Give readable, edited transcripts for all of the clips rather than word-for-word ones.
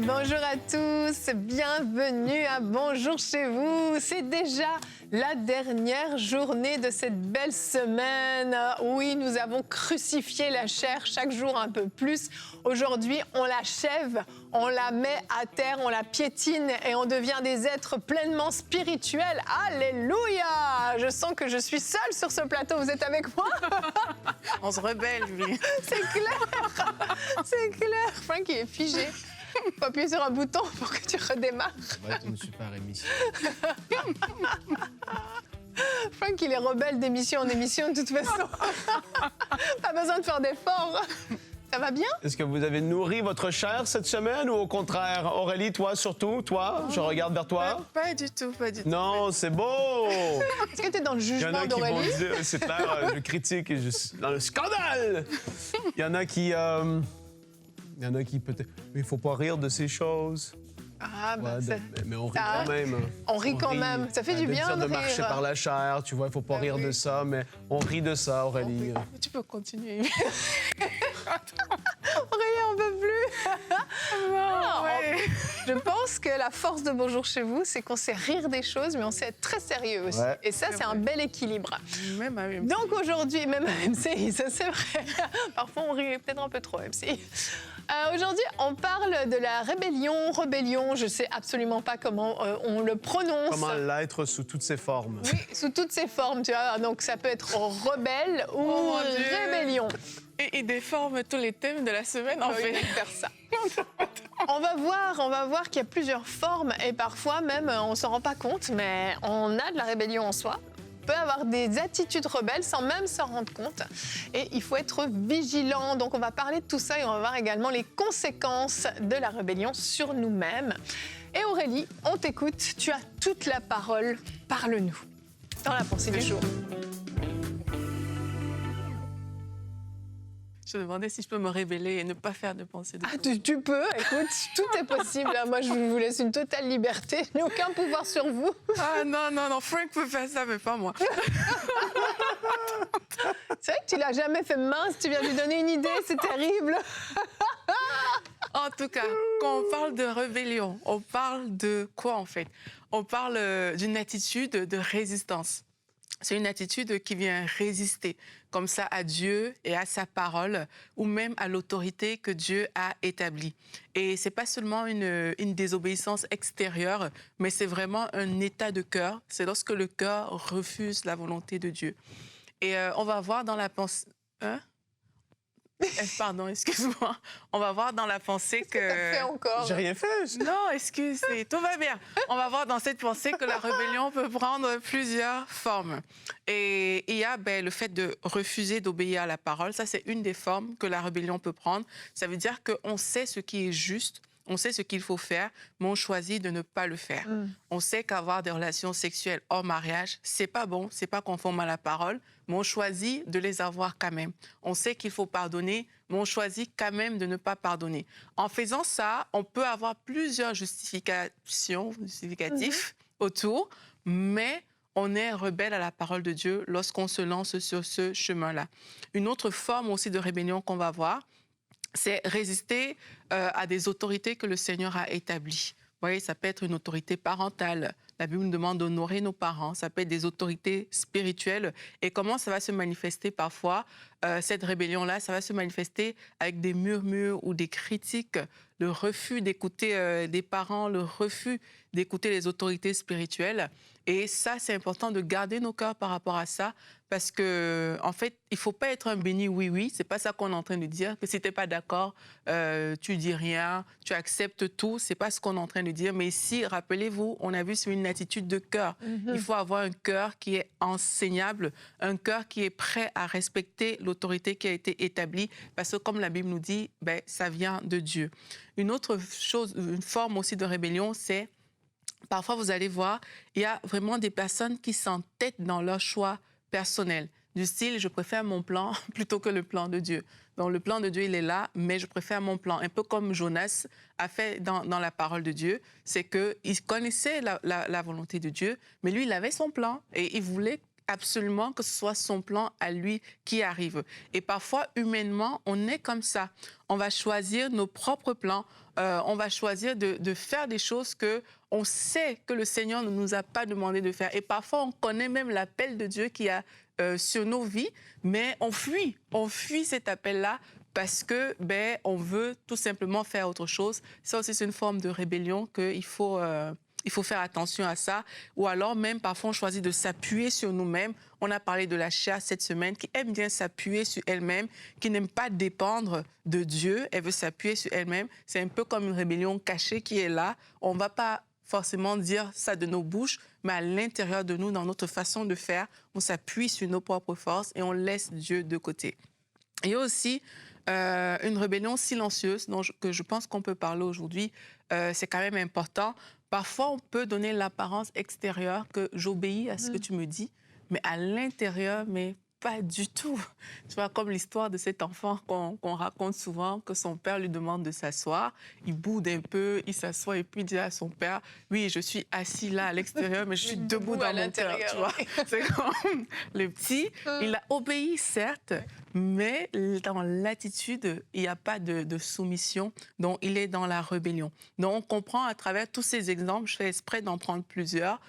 Bonjour à tous, bienvenue à Bonjour chez vous. C'est déjà la dernière journée de cette belle semaine. Oui, nous avons crucifié la chair chaque jour un peu plus. Aujourd'hui, on l'achève, on la met à terre, on la piétine et on devient des êtres pleinement spirituels. Alléluia! Je sens que je suis seule sur ce plateau. Vous êtes avec moi? On se rebelle, lui. C'est clair, c'est clair. Frank, il est figé. Faut appuyer sur un bouton pour que tu redémarres. Ça va être une super émission. Frank, il est rebelle d'émission en émission de toute façon. Pas besoin de faire d'efforts. Ça va bien? Est-ce que vous avez nourri votre chair cette semaine ou au contraire? Aurélie, toi surtout, toi? Je regarde vers toi. Pas du tout, pas du tout. Non, c'est beau! Est-ce que tu es dans le Il y en jugement a qui vont d'Aurélie? dire, c'est clair, je critique et je suis dans le scandale! Il y en a qui peut-être... Mais il faut pas rire de ces choses. Ah, bah, Ouais, ça- mais on rit ça- quand même. on rit quand même. Ça fait du bien de de marcher rire. par la chair, tu vois, il faut pas rire oui. de ça, mais on rit de ça, Aurélie. Tu peux continuer. Aurélie, on peut plus. Non, ouais. Je pense que la force de Bonjour chez vous, c'est qu'on sait rire des choses, mais on sait être très sérieux aussi. Ouais. Et ça, C'est c'est un vrai. bel équilibre. Même à même. Donc aujourd'hui, même à MC, ça c'est vrai. Parfois on rit peut-être un peu trop MC. Aujourd'hui, on parle de la rébellion. Je sais absolument pas comment on le prononce. Comment l'être sous toutes ses formes. Oui, sous toutes ses formes, tu vois. Donc ça peut être rebelle ou Oh, mon Dieu. rébellion. Et il déforme tous les thèmes de la semaine, en On fait. va faire ça. On va voir qu'il y a plusieurs formes et parfois même on s'en rend pas compte, mais on a de la rébellion en soi. On peut avoir des attitudes rebelles sans même s'en rendre compte. Et il faut être vigilant. Donc on va parler de tout ça et on va voir également les conséquences de la rébellion sur nous-mêmes. Et Aurélie, on t'écoute. Tu as toute la parole. Parle-nous. Dans la pensée du jour. Je me demandais si je peux me révéler et ne pas faire de pensée de Ah, tu peux, écoute, tout est possible. Moi, je vous laisse une totale liberté. Je n'ai aucun pouvoir sur vous. Ah non, Frank peut faire ça, mais pas moi. C'est vrai que tu l'as jamais fait mince, tu viens de lui donner une idée, c'est terrible. En tout cas, quand on parle de rébellion, on parle de quoi, en fait? On parle d'une attitude de résistance. C'est une attitude qui vient résister, comme ça, à Dieu et à sa parole, ou même à l'autorité que Dieu a établie. Et c'est pas seulement une désobéissance extérieure, mais c'est vraiment un état de cœur. C'est lorsque le cœur refuse la volonté de Dieu. Et on va voir dans la pensée... Hein? Pardon, excuse-moi. On va voir dans la pensée que... T'as fait encore. J'ai rien fait. Non, excuse, tout va bien. On va voir dans cette pensée que la rébellion peut prendre plusieurs formes. Et il y a le fait de refuser d'obéir à la parole. Ça, c'est une des formes que la rébellion peut prendre. Ça veut dire qu'on sait ce qui est juste, on sait ce qu'il faut faire, mais on choisit de ne pas le faire. On sait qu'avoir des relations sexuelles hors mariage, c'est pas bon, c'est pas conforme à la parole, mais on choisit de les avoir quand même. On sait qu'il faut pardonner, mais on choisit quand même de ne pas pardonner. En faisant ça, on peut avoir plusieurs justificatifs autour, mais on est rebelle à la parole de Dieu lorsqu'on se lance sur ce chemin-là. Une autre forme aussi de rébellion qu'on va voir, c'est résister à des autorités que le Seigneur a établies. Vous voyez, ça peut être une autorité parentale. La Bible nous demande d'honorer nos parents. Ça peut être des autorités spirituelles. Et comment ça va se manifester parfois, cette rébellion-là? Ça va se manifester avec des murmures ou des critiques, le refus d'écouter des parents, le refus d'écouter les autorités spirituelles. Et ça, c'est important de garder nos cœurs par rapport à ça, parce que, en fait, il ne faut pas être un béni oui-oui. C'est pas ça qu'on est en train de dire. Que si tu n'es pas d'accord, tu dis rien, tu acceptes tout. C'est pas ce qu'on est en train de dire. Mais ici, rappelez-vous, on a vu sur une attitude de cœur. Il faut avoir un cœur qui est enseignable, un cœur qui est prêt à respecter l'autorité qui a été établie, parce que, comme la Bible nous dit, ça vient de Dieu. Une autre chose, une forme aussi de rébellion, c'est parfois, vous allez voir, il y a vraiment des personnes qui s'entêtent dans leur choix personnel. Du style, je préfère mon plan plutôt que le plan de Dieu. Donc, le plan de Dieu, il est là, mais je préfère mon plan. Un peu comme Jonas a fait dans la parole de Dieu, c'est qu'il connaissait la volonté de Dieu, mais lui, il avait son plan et il voulait absolument que ce soit son plan à lui qui arrive. Et parfois, humainement, on est comme ça. On va choisir nos propres plans. On va choisir de faire des choses que on sait que le Seigneur ne nous a pas demandé de faire. Et parfois, on connaît même l'appel de Dieu qu'il y a sur nos vies, mais on fuit cet appel-là parce que on veut tout simplement faire autre chose. Ça aussi, c'est une forme de rébellion qu'il faut faire attention à ça. Ou alors même, parfois, on choisit de s'appuyer sur nous-mêmes. On a parlé de la chair cette semaine, qui aime bien s'appuyer sur elle-même, qui n'aime pas dépendre de Dieu. Elle veut s'appuyer sur elle-même. C'est un peu comme une rébellion cachée qui est là. On ne va pas forcément dire ça de nos bouches, mais à l'intérieur de nous, dans notre façon de faire, on s'appuie sur nos propres forces et on laisse Dieu de côté. Il y a aussi une rébellion silencieuse que je pense qu'on peut parler aujourd'hui. C'est quand même important. Parfois, on peut donner l'apparence extérieure que j'obéis à ce que tu me dis, mais à l'intérieur, mais pas du tout. Tu vois, comme l'histoire de cet enfant qu'on raconte souvent, que son père lui demande de s'asseoir. Il boude un peu, il s'assoit et puis il dit à son père, oui, je suis assis là à l'extérieur, mais je suis debout dans mon cœur. Tu vois, c'est comme le petit. Il a obéi, certes, mais dans l'attitude, il n'y a pas de soumission, donc il est dans la rébellion. Donc on comprend à travers tous ces exemples, je fais exprès d'en prendre plusieurs,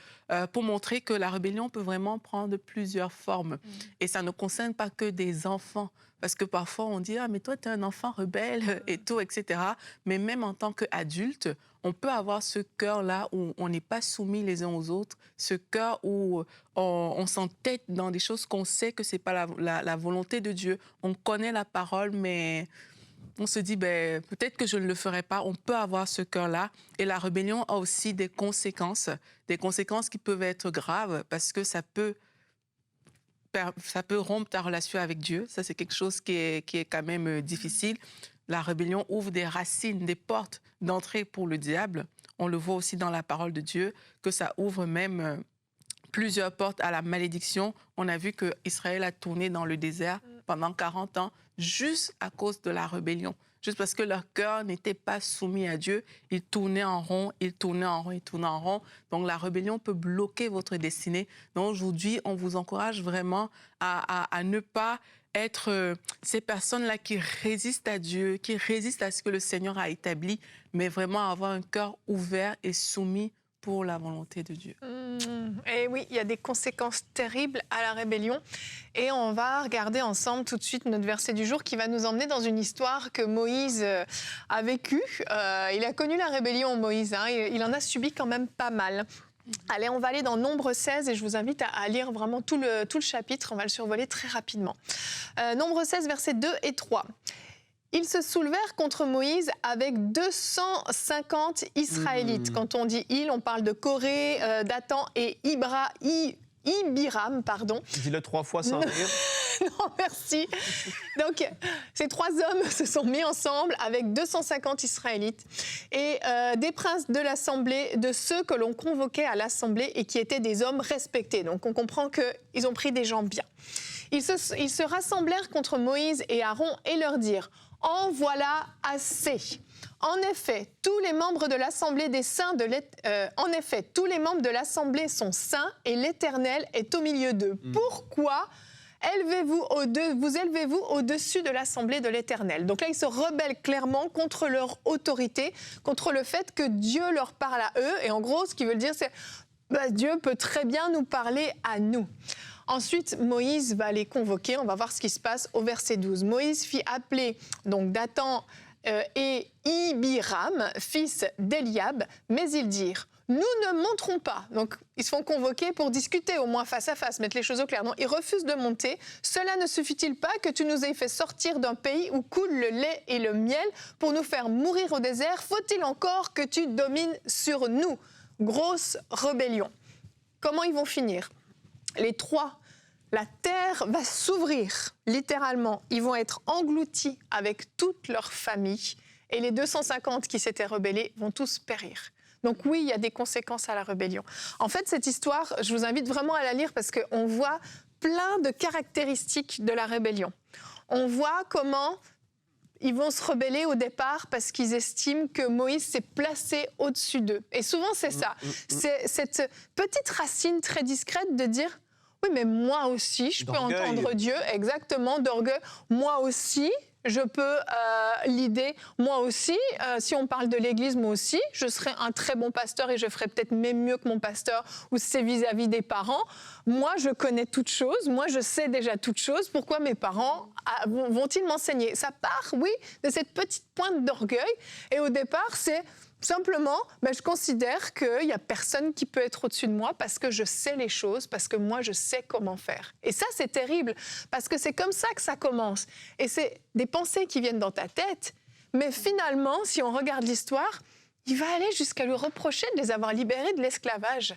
pour montrer que la rébellion peut vraiment prendre plusieurs formes. Et ça ne concerne pas que des enfants. Parce que parfois, on dit « Ah, mais toi, tu es un enfant rebelle et tout, etc. » Mais même en tant qu'adulte, on peut avoir ce cœur-là où on n'est pas soumis les uns aux autres, ce cœur où on s'entête dans des choses qu'on sait que ce n'est pas la volonté de Dieu. On connaît la parole, mais on se dit, peut-être que je ne le ferai pas. On peut avoir ce cœur-là. Et la rébellion a aussi des conséquences qui peuvent être graves parce que ça peut rompre ta relation avec Dieu. Ça, c'est quelque chose qui est quand même difficile. La rébellion ouvre des racines, des portes d'entrée pour le diable. On le voit aussi dans la parole de Dieu, que ça ouvre même plusieurs portes à la malédiction. On a vu qu'Israël a tourné dans le désert pendant 40 ans, juste à cause de la rébellion. Juste parce que leur cœur n'était pas soumis à Dieu, ils tournaient en rond, ils tournaient en rond, ils tournaient en rond. Donc la rébellion peut bloquer votre destinée. Donc aujourd'hui, on vous encourage vraiment à ne pas être ces personnes-là qui résistent à Dieu, qui résistent à ce que le Seigneur a établi, mais vraiment avoir un cœur ouvert et soumis pour la volonté de Dieu. Et oui, il y a des conséquences terribles à la rébellion. Et on va regarder ensemble tout de suite notre verset du jour qui va nous emmener dans une histoire que Moïse a vécue. Il a connu la rébellion, Moïse. Il en a subi quand même pas mal. Allez, on va aller dans Nombre 16 et je vous invite à lire vraiment tout le chapitre. On va le survoler très rapidement. Nombre 16, versets 2 et 3. Ils se soulevèrent contre Moïse avec 250 Israélites. Quand on dit « ils », on parle de Coré, Dathan et Abiram, pardon. Dis-le 3 fois sans rire. Non, merci. Donc, ces 3 hommes se sont mis ensemble avec 250 Israélites et des princes de l'Assemblée, de ceux que l'on convoquait à l'Assemblée et qui étaient des hommes respectés. Donc, on comprend qu'ils ont pris des gens bien. Ils se rassemblèrent contre Moïse et Aaron et leur dirent « En voilà assez !» En effet, tous les membres de l'Assemblée sont saints et l'Éternel est au milieu d'eux. Pourquoi vous élevez-vous au-dessus de l'Assemblée de l'Éternel? Donc là, ils se rebellent clairement contre leur autorité, contre le fait que Dieu leur parle à eux. Et en gros, ce qu'ils veulent dire, c'est Dieu peut très bien nous parler à nous. Ensuite, Moïse va les convoquer. On va voir ce qui se passe au verset 12. Moïse fit appeler donc Dathan et Abiram, fils d'Eliab, mais ils dirent « Nous ne monterons pas. » Donc, ils se font convoquer pour discuter, au moins face à face, mettre les choses au clair. Non, ils refusent de monter. « Cela ne suffit-il pas que tu nous aies fait sortir d'un pays où coule le lait et le miel pour nous faire mourir au désert? Faut-il encore que tu domines sur nous ?» Grosse rébellion. Comment ils vont finir? Les 3, la terre va s'ouvrir, littéralement. Ils vont être engloutis avec toute leur famille. Et les 250 qui s'étaient rebellés vont tous périr. Donc oui, il y a des conséquences à la rébellion. En fait, cette histoire, je vous invite vraiment à la lire parce qu'on voit plein de caractéristiques de la rébellion. On voit comment ils vont se rebeller au départ parce qu'ils estiment que Moïse s'est placé au-dessus d'eux. Et souvent, c'est ça. C'est cette petite racine très discrète de dire Oui, mais moi aussi, je peux D'orgueil. entendre Dieu, exactement, d'orgueil. Moi aussi, je peux l'idée. Moi aussi, si on parle de l'Église, moi aussi, je serai un très bon pasteur et je ferai peut-être même mieux que mon pasteur ou c'est vis-à-vis des parents. Moi, je connais toutes choses. Moi, je sais déjà toutes choses. Pourquoi mes parents vont-ils m'enseigner? Ça part, oui, de cette petite pointe d'orgueil. Et au départ, c'est... Simplement, je considère qu'il n'y a personne qui peut être au-dessus de moi parce que je sais les choses, parce que moi, je sais comment faire. Et ça, c'est terrible, parce que c'est comme ça que ça commence. Et c'est des pensées qui viennent dans ta tête. Mais finalement, si on regarde l'histoire, il va aller jusqu'à lui reprocher de les avoir libérés de l'esclavage.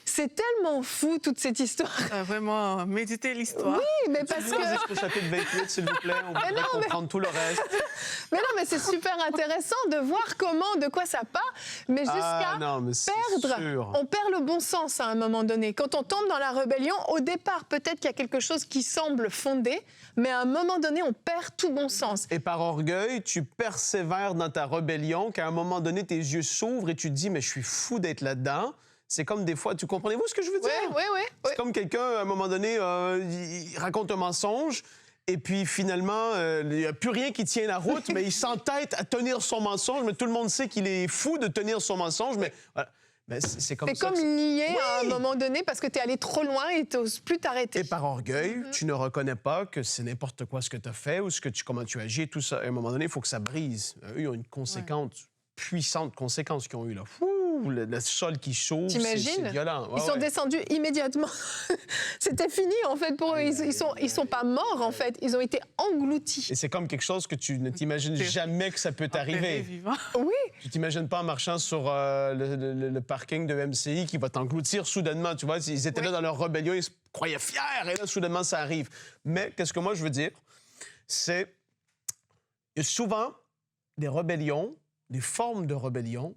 C'est tellement fou, toute cette histoire. Vraiment, méditer l'histoire. Oui, mais parce Lisez que... jusqu'au chapitre 28, s'il vous plaît. On pourrait comprendre tout le reste. Mais non, mais c'est super intéressant de voir comment, de quoi ça part, mais jusqu'à non, mais c'est perdre. sûr. On perd le bon sens à un moment donné. Quand on tombe dans la rébellion, au départ, peut-être qu'il y a quelque chose qui semble fondé, mais à un moment donné, on perd tout bon sens. Et par orgueil, tu persévères dans ta rébellion, qu'à un moment donné, tes yeux s'ouvrent et tu te dis, mais je suis fou d'être là-dedans. C'est comme des fois, comprenez-vous ce que je veux dire? Oui. C'est comme quelqu'un, à un moment donné, il raconte un mensonge, et puis finalement, il n'y a plus rien qui tient la route, mais il s'entête à tenir son mensonge, mais tout le monde sait qu'il est fou de tenir son mensonge, mais voilà. Mais c'est comme C'est ça. comme lié à un moment donné parce que tu es allé trop loin et tu n'oses plus t'arrêter. Et par orgueil, tu ne reconnais pas que c'est n'importe quoi ce que tu as fait ou comment tu agis et tout ça. À un moment donné, il faut que ça brise. Eux, ils ont une conséquence, puissante conséquence qu'ils ont eue là. Fou, le sol qui s'ouvre, T'imagines? c'est violent. Ouais, Ils sont descendus immédiatement. C'était fini, en fait, pour eux. Ils sont pas morts, en fait. Ils ont été engloutis. Et c'est comme quelque chose que tu ne t'imagines jamais que ça peut t'arriver. Vivant. Oui. Tu t'imagines pas en marchant sur le parking de MCI qui va t'engloutir soudainement. Tu vois, ils étaient là dans leur rébellion, ils se croyaient fiers, et là, soudainement, ça arrive. Mais qu'est-ce que moi, je veux dire? C'est... Il y a souvent des rébellions, des formes de rébellion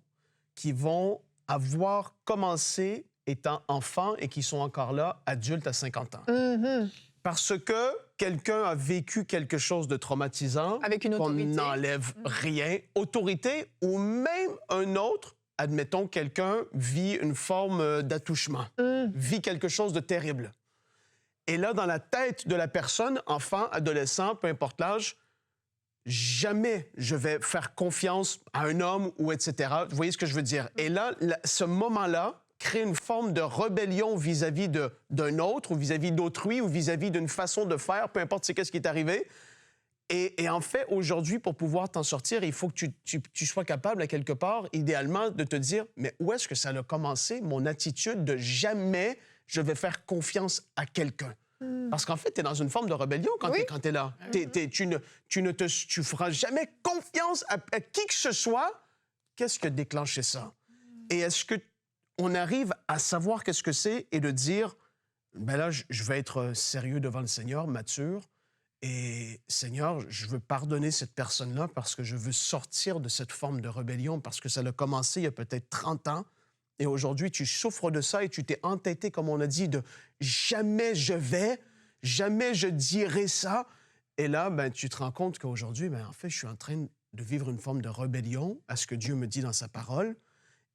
qui vont avoir commencé étant enfants et qui sont encore là, adultes à 50 ans. Mm-hmm. Parce que quelqu'un a vécu quelque chose de traumatisant, Avec une qu'on autorité. n'enlève rien, autorité, ou même un autre, admettons, quelqu'un vit une forme d'attouchement, vit quelque chose de terrible. Et là, dans la tête de la personne, enfant, adolescent, peu importe l'âge, jamais je vais faire confiance à un homme ou etc. Vous voyez ce que je veux dire? Et là, ce moment-là crée une forme de rébellion vis-à-vis d'un autre ou vis-à-vis d'autrui ou vis-à-vis d'une façon de faire, peu importe c'est qu'est-ce qui est arrivé. Et en fait, aujourd'hui, pour pouvoir t'en sortir, il faut que tu sois capable, à quelque part, idéalement, de te dire, mais où est-ce que ça a commencé, mon attitude de jamais je vais faire confiance à quelqu'un? Parce qu'en fait, tu es dans une forme de rébellion quand Oui. tu es là. Tu feras jamais confiance à qui que ce soit. Qu'est-ce qui a déclenché ça? Et est-ce qu'on arrive à savoir qu'est-ce que c'est et de dire, ben là, je vais être sérieux devant le Seigneur, mature, et Seigneur, je veux pardonner cette personne-là parce que je veux sortir de cette forme de rébellion, parce que ça a commencé il y a peut-être 30 ans, et aujourd'hui, tu souffres de ça et tu t'es entêté, comme on a dit, de jamais je dirai ça. Et là, tu te rends compte qu'aujourd'hui, en fait, je suis en train de vivre une forme de rébellion à ce que Dieu me dit dans sa parole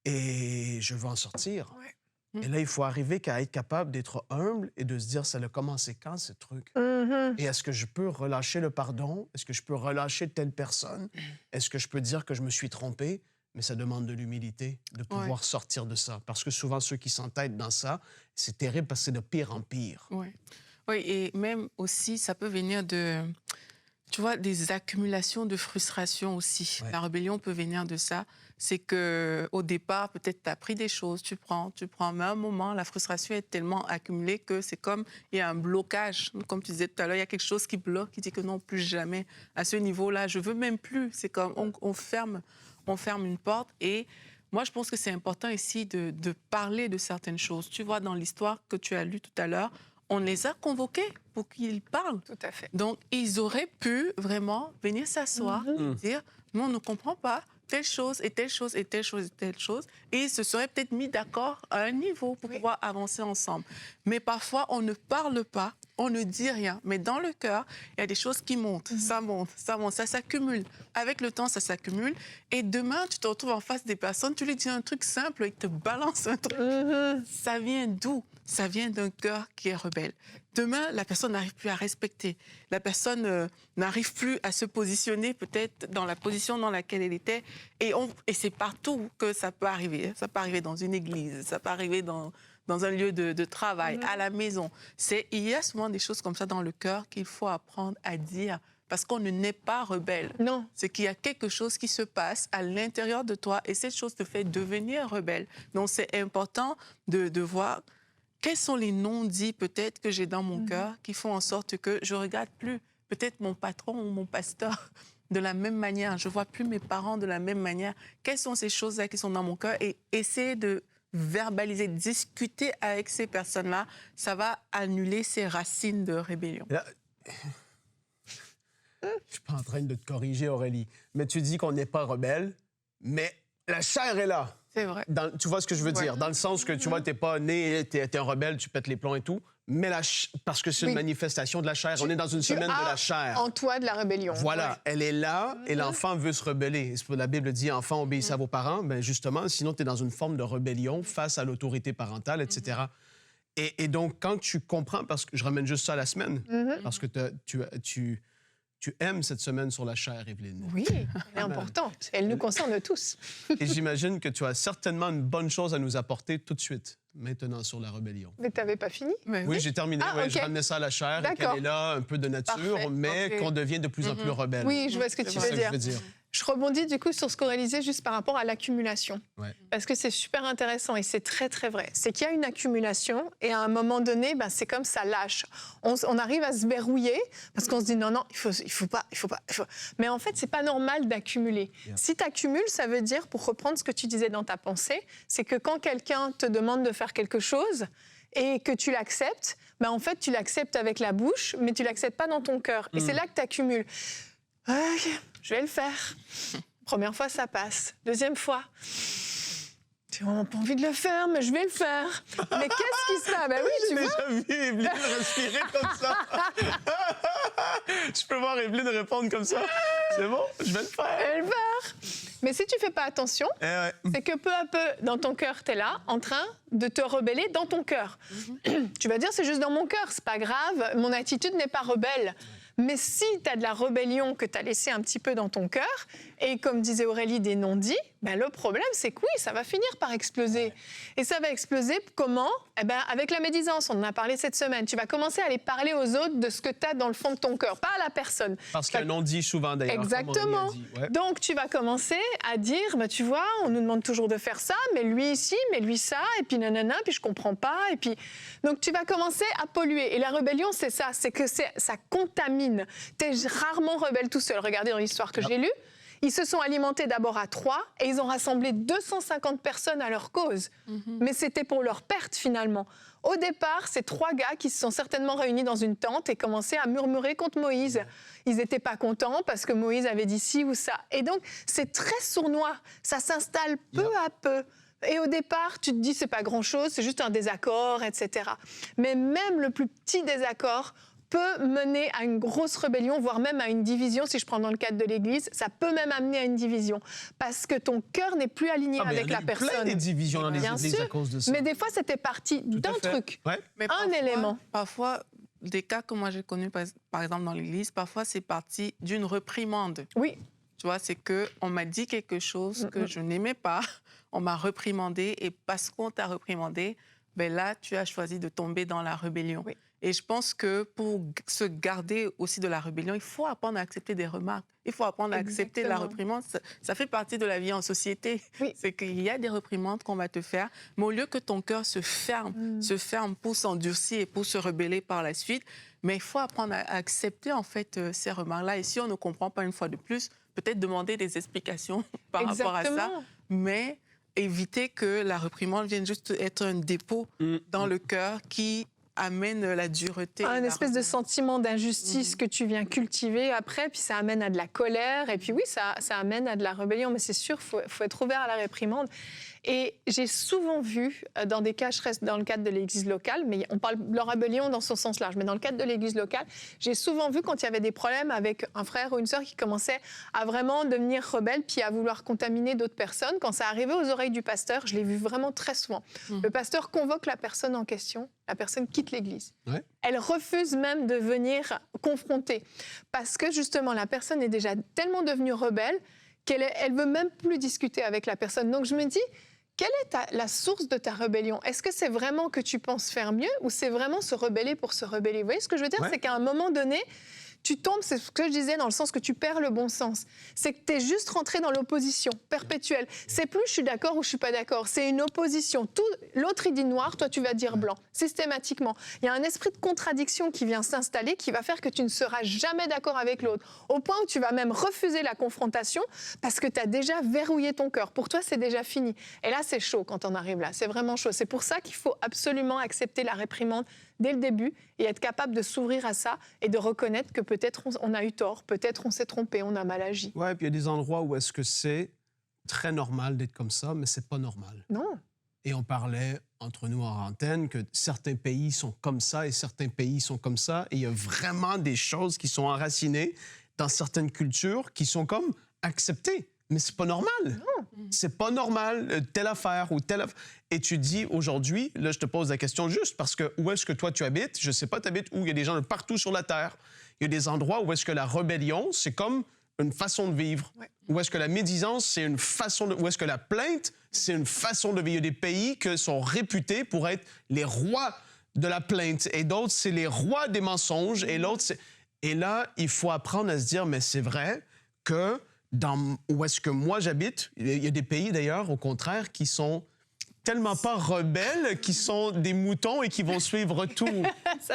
et je veux en sortir. Ouais. Et là, il faut arriver qu'à être capable d'être humble et de se dire, ça a commencé quand, ce truc? Et est-ce que je peux relâcher le pardon? Est-ce que je peux relâcher telle personne? Est-ce que je peux dire que je me suis trompé? Mais ça demande de l'humilité, de pouvoir sortir de ça. Parce que souvent, ceux qui s'entêtent dans ça, c'est terrible parce que c'est de pire en pire. Oui, et même aussi, ça peut venir tu vois, des accumulations de frustration aussi. Ouais. La rébellion peut venir de ça. C'est qu'au départ, peut-être tu as pris des choses, tu prends, mais à un moment, la frustration est tellement accumulée que c'est comme il y a un blocage. Comme tu disais tout à l'heure, il y a quelque chose qui bloque, qui dit que non, plus jamais. À ce niveau-là, je veux même plus. C'est comme on ferme une porte. Et moi, je pense que c'est important ici de parler de certaines choses. Tu vois, dans l'histoire que tu as lue tout à l'heure, on les a convoqués pour qu'ils parlent. Tout à fait. Donc, ils auraient pu vraiment venir s'asseoir et dire, nous, on ne comprend pas telle chose et telle chose et telle chose et telle chose. Et ils se seraient peut-être mis d'accord à un niveau pour pouvoir avancer ensemble. Mais parfois, on ne parle pas, on ne dit rien. Mais dans le cœur, il y a des choses qui montent, ça monte, ça s'accumule. Avec le temps, ça s'accumule. Et demain, tu te retrouves en face des personnes, tu lui dis un truc simple, ils te balancent un truc. Ça vient d'où? ça vient d'un cœur qui est rebelle. Demain, la personne n'arrive plus à respecter. La personne n'arrive plus à se positionner peut-être dans la position dans laquelle elle était. Et c'est partout que ça peut arriver. Ça peut arriver dans une église, ça peut arriver dans un lieu de travail, à la maison. Il y a souvent des choses comme ça dans le cœur qu'il faut apprendre à dire. Parce qu'on ne naît pas rebelle. Non. C'est qu'il y a quelque chose qui se passe à l'intérieur de toi et cette chose te fait devenir rebelle. Donc, c'est important de voir quels sont les non-dits peut-être que j'ai dans mon cœur qui font en sorte que je ne regarde plus peut-être mon patron ou mon pasteur de la même manière. Je ne vois plus mes parents de la même manière. Quelles sont ces choses-là qui sont dans mon cœur et essayer de verbaliser, discuter avec ces personnes-là, ça va annuler ces racines de rébellion. Là, je ne suis pas en train de te corriger, Aurélie, mais tu dis qu'on n'est pas rebelle, mais la chair est là. C'est vrai. Tu vois ce que je veux dire? Dans le sens que, tu vois, tu n'es pas né, tu es un rebelle, tu pètes les plombs et tout, mais parce que c'est une manifestation de la chair. On est dans une semaine de la chair. En toi de la rébellion. Voilà, elle est là et l'enfant veut se rebeller. La Bible dit, enfant, obéissez à vos parents. Ben justement, sinon, tu es dans une forme de rébellion face à l'autorité parentale, etc. Et donc, quand tu comprends, parce que je ramène juste ça à la semaine, parce que tu aimes cette semaine sur la chair, Evelyne. Oui, elle est importante. Elle nous concerne tous. Et j'imagine que tu as certainement une bonne chose à nous apporter tout de suite, maintenant, sur la rébellion. Mais tu n'avais pas fini? Oui, j'ai terminé. OK. Je ramenais ça à la chair, et qu'elle est là, un peu de nature, Parfait. mais qu'on devient de plus en plus rebelle. Oui, je vois ce que tu C'est veux ça que je dire. veux dire. Je rebondis du coup sur ce qu'Aurélie disait juste par rapport à l'accumulation. Ouais. Parce que c'est super intéressant et c'est très, très vrai. C'est qu'il y a une accumulation et à un moment donné, c'est comme ça lâche. On arrive à se verrouiller parce qu'on se dit non, il faut pas. Mais en fait, c'est pas normal d'accumuler. Yeah. Si tu accumules, ça veut dire, pour reprendre ce que tu disais dans ta pensée, c'est que quand quelqu'un te demande de faire quelque chose et que tu l'acceptes, en fait, tu l'acceptes avec la bouche, mais tu l'acceptes pas dans ton cœur. Et c'est là que tu accumules. OK, je vais le faire. Première fois, ça passe. Deuxième fois, tu n'as pas envie de le faire, mais je vais le faire. Mais qu'est-ce qui se passe? Oui, tu vois. J'ai déjà vu Evelyne respirer comme ça. Je peux voir Evelyne répondre comme ça. C'est bon, je vais le faire. Elle va le faire. Mais si tu fais pas attention, c'est que peu à peu, dans ton cœur, tu es là, en train de te rebeller dans ton cœur. Tu vas dire, c'est juste dans mon cœur, c'est pas grave, mon attitude n'est pas rebelle. Mais si tu as de la rébellion que tu as laissée un petit peu dans ton cœur, et comme disait Aurélie, des non-dits, le problème, c'est que oui, ça va finir par exploser. Et ça va exploser comment? Avec la médisance, on en a parlé cette semaine. Tu vas commencer à aller parler aux autres de ce que tu as dans le fond de ton cœur, pas à la personne. Parce qu'il y a un non-dit souvent, d'ailleurs. Exactement. Ouais. Donc, tu vas commencer à dire, tu vois, on nous demande toujours de faire ça, mais lui ici, mais lui ça, et puis nanana, puis je comprends pas, et puis... Donc, tu vas commencer à polluer. Et la rébellion, c'est ça, c'est que ça contamine. Tu es rarement rebelle tout seul. Regardez dans l'histoire que j'ai lue, ils se sont alimentés d'abord à 3 et ils ont rassemblé 250 personnes à leur cause. Mais c'était pour leur perte, finalement. Au départ, c'est 3 gars qui se sont certainement réunis dans une tente et commençaient à murmurer contre Moïse. Ils n'étaient pas contents parce que Moïse avait dit ci ou ça. Et donc, c'est très sournois. Ça s'installe peu à peu. Et au départ, tu te dis, c'est pas grand-chose, c'est juste un désaccord, etc. Mais même le plus petit désaccord peut mener à une grosse rébellion, voire même à une division, si je prends dans le cadre de l'Église, ça peut même amener à une division, parce que ton cœur n'est plus aligné avec la personne. Il y a plein de divisions dans les Bien églises sûr, à cause de ça. mais des fois, c'était parti d'un truc, Mais un élément. Parfois, des cas que moi j'ai connus, par exemple dans l'Église, parfois c'est parti d'une réprimande. Oui. Tu vois, c'est qu'on m'a dit quelque chose que je n'aimais pas, on m'a reprimandé, et parce qu'on t'a reprimandé, là, tu as choisi de tomber dans la rébellion. Oui. Et je pense que pour se garder aussi de la rébellion, il faut apprendre à accepter des remarques. Il faut apprendre à accepter la réprimande. Ça fait partie de la vie en société. Oui. C'est qu'il y a des réprimandes qu'on va te faire, mais au lieu que ton cœur se ferme pour s'endurcir et pour se rebeller par la suite, mais il faut apprendre à accepter en fait ces remarques-là. Et si on ne comprend pas une fois de plus, peut-être demander des explications par rapport à ça, mais éviter que la réprimande vienne juste être un dépôt dans le cœur qui amène la dureté. Un espèce de sentiment d'injustice que tu viens cultiver après, puis ça amène à de la colère, et puis oui, ça amène à de la rébellion, mais c'est sûr, il faut être ouvert à la réprimande. Et j'ai souvent vu, dans des cas, je reste dans le cadre de l'Église locale, mais on parle de la rébellion dans son sens large, mais dans le cadre de l'Église locale, j'ai souvent vu quand il y avait des problèmes avec un frère ou une sœur qui commençait à vraiment devenir rebelle, puis à vouloir contaminer d'autres personnes, quand ça arrivait aux oreilles du pasteur, je l'ai vu vraiment très souvent. Le pasteur convoque la personne en question, la personne quitte l'Église. Ouais. Elle refuse même de venir confronter, parce que justement, la personne est déjà tellement devenue rebelle qu'elle veut même plus discuter avec la personne. Donc je me dis, quelle est la source de ta rébellion? Est-ce que c'est vraiment que tu penses faire mieux ou c'est vraiment se rebeller pour se rebeller? Vous voyez ce que je veux dire? Ouais. C'est qu'à un moment donné, tu tombes, c'est ce que je disais, dans le sens que tu perds le bon sens. C'est que tu es juste rentré dans l'opposition perpétuelle. C'est plus je suis d'accord ou je suis pas d'accord. C'est une opposition. L'autre, il dit noir, toi, tu vas dire blanc, systématiquement. Il y a un esprit de contradiction qui vient s'installer, qui va faire que tu ne seras jamais d'accord avec l'autre. Au point où tu vas même refuser la confrontation parce que tu as déjà verrouillé ton cœur. Pour toi, c'est déjà fini. Et là, c'est chaud quand on arrive là. C'est vraiment chaud. C'est pour ça qu'il faut absolument accepter la réprimande dès le début et être capable de s'ouvrir à ça et de reconnaître que peut-être on a eu tort, peut-être on s'est trompé, on a mal agi. Ouais, puis il y a des endroits où est-ce que c'est très normal d'être comme ça, mais c'est pas normal. Non. Et on parlait entre nous en antenne que certains pays sont comme ça et certains pays sont comme ça. Et il y a vraiment des choses qui sont enracinées dans certaines cultures qui sont comme acceptées. Mais c'est pas normal. Non. C'est pas normal, telle affaire ou telle affaire. Et tu dis aujourd'hui, là, je te pose la question juste parce que où est-ce que toi tu habites? Je sais pas, tu habites où? Il y a des gens de partout sur la Terre. Il y a des endroits où est-ce que la rébellion, c'est comme une façon de vivre. Ouais. Où est-ce que la médisance, c'est une façon de... Où est-ce que la plainte, c'est une façon de vivre. Il y a des pays qui sont réputés pour être les rois de la plainte. Et d'autres, c'est les rois des mensonges. Et l'autre, c'est... Et là, il faut apprendre à se dire, mais c'est vrai que où est-ce que moi j'habite, il y a des pays d'ailleurs, au contraire, qui sont tellement pas rebelles, qui sont des moutons et qui vont suivre tout.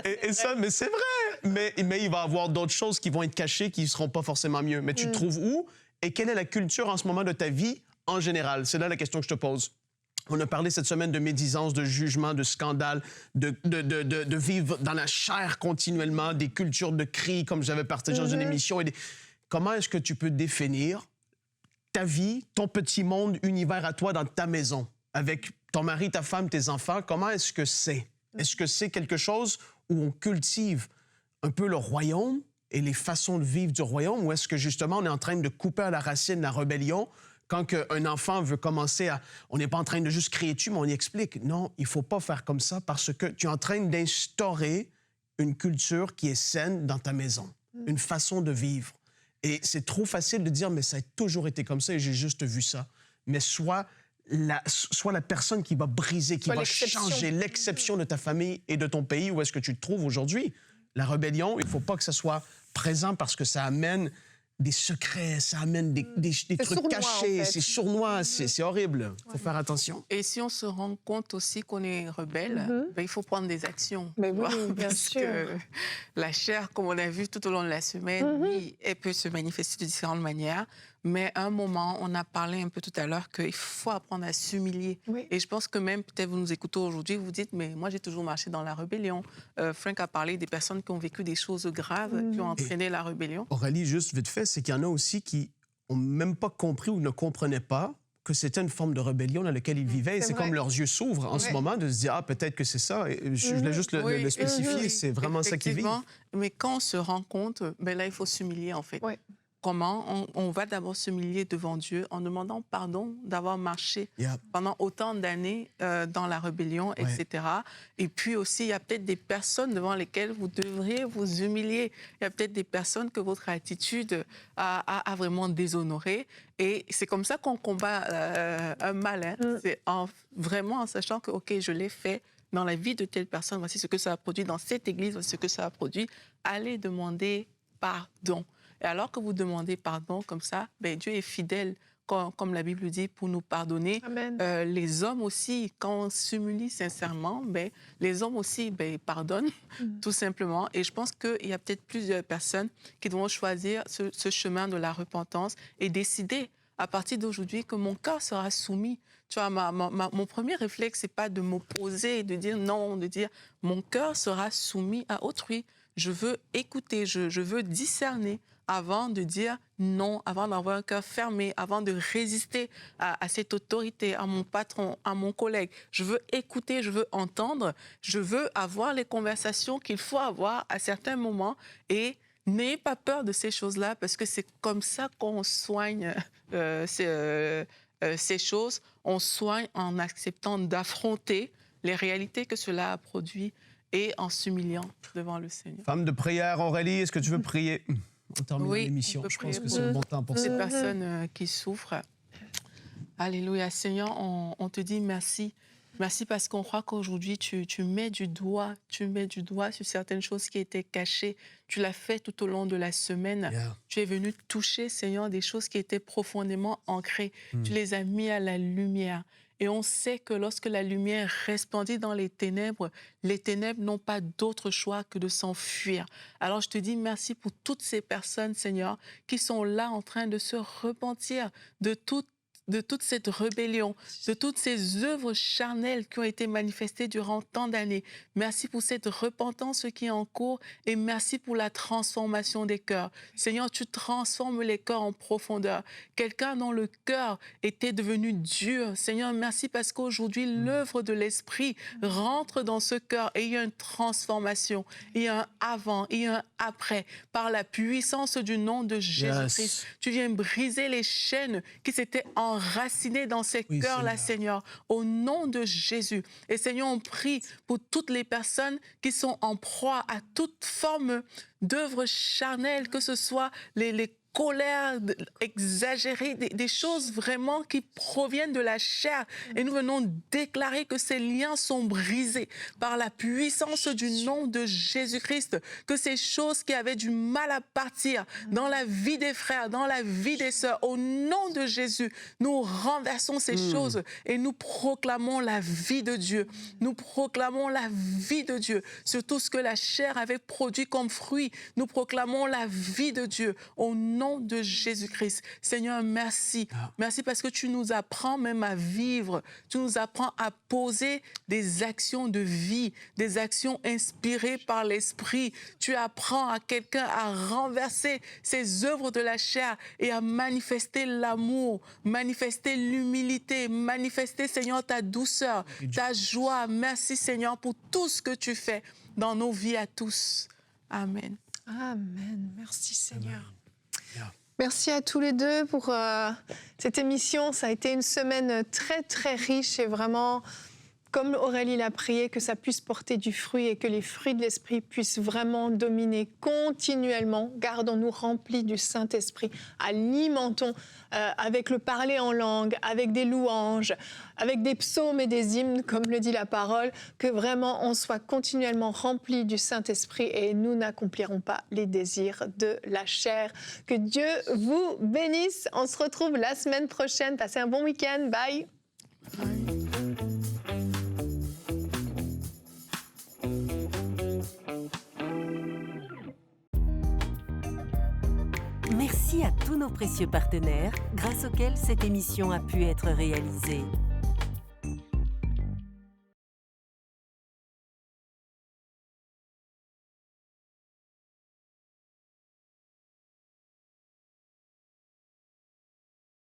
Mais c'est vrai. Mais il va y avoir d'autres choses qui vont être cachées, qui ne seront pas forcément mieux. Mais tu te trouves où? Et quelle est la culture en ce moment de ta vie en général? C'est là la question que je te pose. On a parlé cette semaine de médisance, de jugement, de scandale, de vivre dans la chair continuellement, des cultures de cris, comme j'avais partagé dans une émission. Comment est-ce que tu peux définir ta vie, ton petit monde, univers à toi dans ta maison, avec ton mari, ta femme, tes enfants? Comment est-ce que c'est? Est-ce que c'est quelque chose où on cultive un peu le royaume et les façons de vivre du royaume, ou est-ce que justement on est en train de couper à la racine la rébellion? Quand un enfant veut commencer à... On n'est pas en train de juste crier dessus, mais on y explique. Non, il ne faut pas faire comme ça parce que tu es en train d'instaurer une culture qui est saine dans ta maison, une façon de vivre. Et c'est trop facile de dire, mais ça a toujours été comme ça et j'ai juste vu ça. Mais soit la personne qui va briser, qui va changer l'exception de ta famille et de ton pays, où est-ce que tu te trouves aujourd'hui. La rébellion, il ne faut pas que ça soit présent parce que ça amène des secrets, ça amène des trucs sournois, cachés, en fait. c'est sournois, c'est horrible. Il faut faire attention. Et si on se rend compte aussi qu'on est rebelle, ben, il faut prendre des actions. Mais oui, tu vois, bien parce sûr. que la chair, comme on a vu tout au long de la semaine, oui, elle peut se manifester de différentes manières. Mais à un moment, on a parlé un peu tout à l'heure qu'il faut apprendre à s'humilier. Oui. Et je pense que même, peut-être vous nous écoutez aujourd'hui, vous dites, mais moi, j'ai toujours marché dans la rébellion. Frank a parlé des personnes qui ont vécu des choses graves, qui ont entraîné la rébellion. Aurélie, juste vite fait, c'est qu'il y en a aussi qui n'ont même pas compris ou ne comprenaient pas que c'était une forme de rébellion dans laquelle ils vivaient. Et c'est vrai. comme leurs yeux s'ouvrent en ce moment de se dire, ah, peut-être que c'est ça. Et je voulais juste le spécifier, c'est vraiment ça qu'ils vivent. Effectivement. Mais quand on se rend compte, ben là, il faut s'humilier, en fait. Ouais. Comment on va d'abord s'humilier devant Dieu en demandant pardon d'avoir marché pendant autant d'années dans la rébellion, etc. Et puis aussi, il y a peut-être des personnes devant lesquelles vous devriez vous humilier. Il y a peut-être des personnes que votre attitude a vraiment déshonorées. Et c'est comme ça qu'on combat un mal. Hein. C'est vraiment en sachant que, OK, je l'ai fait dans la vie de telle personne. Voici ce que ça a produit dans cette église. Voici ce que ça a produit. Allez demander pardon. Et alors que vous demandez pardon comme ça, ben Dieu est fidèle, comme la Bible dit, pour nous pardonner. Les hommes aussi, quand on s'humilie sincèrement, ben, les hommes aussi pardonnent, tout simplement. Et je pense qu'il y a peut-être plusieurs personnes qui devront choisir ce chemin de la repentance et décider à partir d'aujourd'hui que mon cœur sera soumis. Tu vois, mon premier réflexe, c'est pas de m'opposer, de dire non, de dire mon cœur sera soumis à autrui. je veux écouter, je veux discerner avant de dire non, avant d'avoir un cœur fermé, avant de résister à cette autorité, à mon patron, à mon collègue. Je veux écouter, je veux entendre, je veux avoir les conversations qu'il faut avoir à certains moments et n'ayez pas peur de ces choses-là parce que c'est comme ça qu'on soigne ces choses. On soigne en acceptant d'affronter les réalités que cela a produit et en s'humiliant devant le Seigneur. Femme de prière, Aurélie, est-ce que tu veux prier? On termine Oui, l'émission. on peut Je pense que prier c'est le bon temps pour Ces ça. personnes qui souffrent. Alléluia. Seigneur, on te dit merci. Merci parce qu'on croit qu'aujourd'hui, tu mets du doigt sur certaines choses qui étaient cachées. Tu l'as fait tout au long de la semaine. Yeah. Tu es venu toucher, Seigneur, des choses qui étaient profondément ancrées. Tu les as mis à la lumière. Et on sait que lorsque la lumière resplendit dans les ténèbres n'ont pas d'autre choix que de s'enfuir. Alors je te dis merci pour toutes ces personnes, Seigneur, qui sont là en train de se repentir de toute cette rébellion, de toutes ces œuvres charnelles qui ont été manifestées durant tant d'années. Merci pour cette repentance qui est en cours et merci pour la transformation des cœurs. Seigneur, tu transformes les cœurs en profondeur. Quelqu'un dont le cœur était devenu dur. Seigneur, merci parce qu'aujourd'hui, l'œuvre de l'Esprit rentre dans ce cœur et il y a une transformation. Il y a un avant, il y a un après. Par la puissance du nom de Jésus-Christ, tu viens briser les chaînes qui s'étaient enracinées dans ces cœurs-là, Seigneur, au nom de Jésus. Et Seigneur, on prie pour toutes les personnes qui sont en proie à toute forme d'œuvre charnelle, que ce soit les colères exagérées, des choses vraiment qui proviennent de la chair. Et nous venons déclarer que ces liens sont brisés par la puissance du nom de Jésus-Christ, que ces choses qui avaient du mal à partir dans la vie des frères, dans la vie des sœurs, au nom de Jésus, nous renversons ces choses et nous proclamons la vie de Dieu. Nous proclamons la vie de Dieu sur tout ce que la chair avait produit comme fruit. Nous proclamons la vie de Dieu au nom de Jésus-Christ. Seigneur, merci. Merci parce que tu nous apprends même à vivre. Tu nous apprends à poser des actions de vie, des actions inspirées par l'Esprit. Tu apprends à quelqu'un à renverser ses œuvres de la chair et à manifester l'amour, manifester l'humilité, manifester, Seigneur, ta douceur, ta joie. Merci, Seigneur, pour tout ce que tu fais dans nos vies à tous. Amen. Amen. Merci, Seigneur. Amen. Yeah. Merci à tous les deux pour cette émission. Ça a été une semaine très, très riche et vraiment, comme Aurélie l'a prié, que ça puisse porter du fruit et que les fruits de l'Esprit puissent vraiment dominer continuellement. Gardons-nous remplis du Saint-Esprit. Alimentons avec le parler en langue, avec des louanges, avec des psaumes et des hymnes, comme le dit la parole, que vraiment on soit continuellement remplis du Saint-Esprit et nous n'accomplirons pas les désirs de la chair. Que Dieu vous bénisse. On se retrouve la semaine prochaine. Passez un bon week-end. Bye. Merci à tous nos précieux partenaires, grâce auxquels cette émission a pu être réalisée.